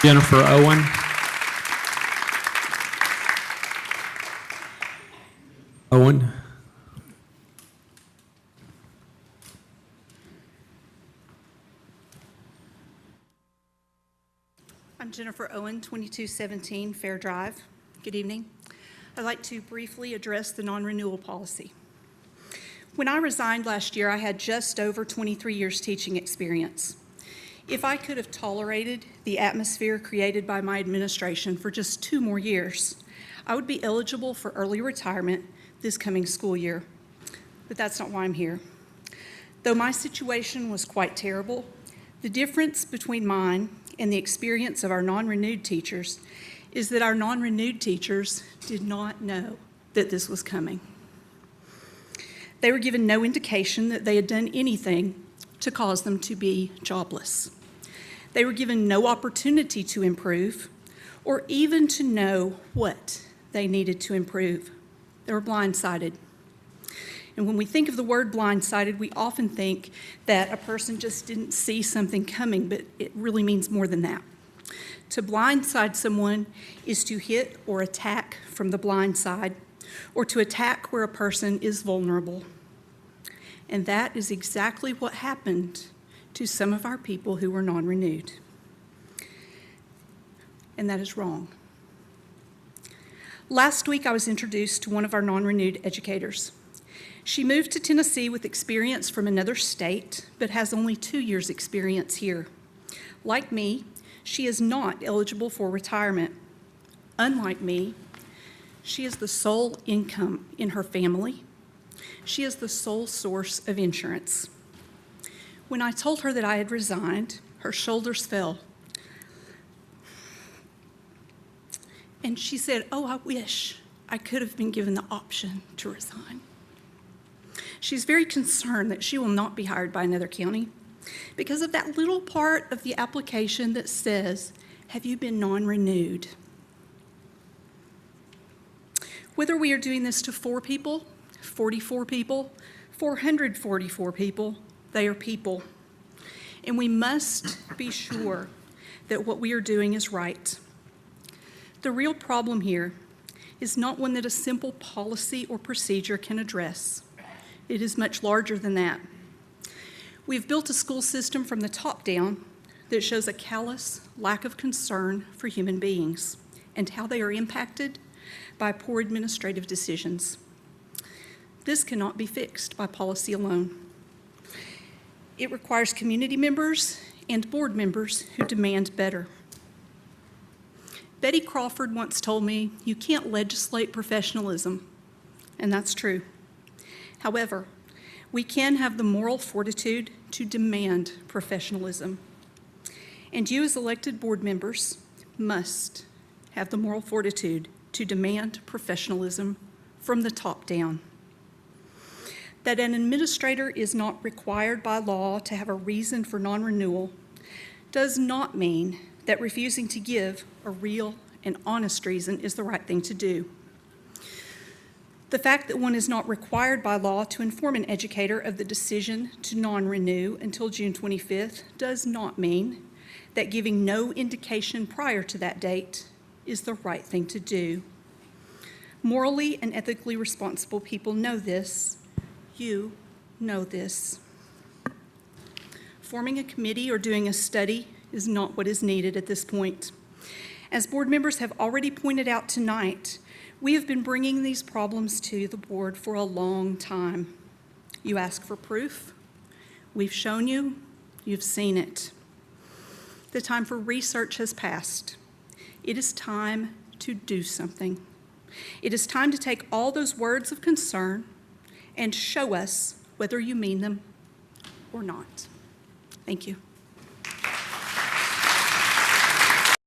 Jennifer Owen. Owen. I'm Jennifer Owen, 2217 Fair Drive. Good evening. I'd like to briefly address the non-renewal policy. When I resigned last year, I had just over 23 years teaching experience. If I could have tolerated the atmosphere created by my administration for just 2 more years, I would be eligible for early retirement this coming school year. But that's not why I'm here. Though my situation was quite terrible, the difference between mine and the experience of our non-renewed teachers is that our non-renewed teachers did not know that this was coming. They were given no indication that they had done anything to cause them to be jobless. They were given no opportunity to improve or even to know what they needed to improve. They were blindsided. And when we think of the word blindsided, we often think that a person just didn't see something coming, but it really means more than that. To blindside someone is to hit or attack from the blind side, or to attack where a person is vulnerable. And that is exactly what happened to some of our people who were non-renewed. And that is wrong. Last week, I was introduced to one of our non-renewed educators. She moved to Tennessee with experience from another state, but has only 2 years' experience here. Like me, she is not eligible for retirement. Unlike me, she is the sole income in her family. She is the sole source of insurance. When I told her that I had resigned, her shoulders fell. And she said, "Oh, I wish I could have been given the option to resign." She's very concerned that she will not be hired by another county because of that little part of the application that says, "Have you been non-renewed?" Whether we are doing this to 4 people, 44 people, 444 people, they are people. And we must be sure that what we are doing is right. The real problem here is not one that a simple policy or procedure can address. It is much larger than that. We've built a school system from the top down that shows a callous lack of concern for human beings and how they are impacted by poor administrative decisions. This cannot be fixed by policy alone. It requires community members and board members who demand better. Betty Crawford once told me, "You can't legislate professionalism," and that's true. However, we can have the moral fortitude to demand professionalism. And you as elected board members must have the moral fortitude to demand professionalism from the top down. That an administrator is not required by law to have a reason for non-renewal does not mean that refusing to give a real and honest reason is the right thing to do. The fact that one is not required by law to inform an educator of the decision to non-renew until June 25th does not mean that giving no indication prior to that date is the right thing to do. Morally and ethically responsible people know this. You know this. Forming a committee or doing a study is not what is needed at this point. As board members have already pointed out tonight, we have been bringing these problems to the board for a long time. You ask for proof. We've shown you. You've seen it. The time for research has passed. It is time to do something. It is time to take all those words of concern and show us whether you mean them or not. Thank you.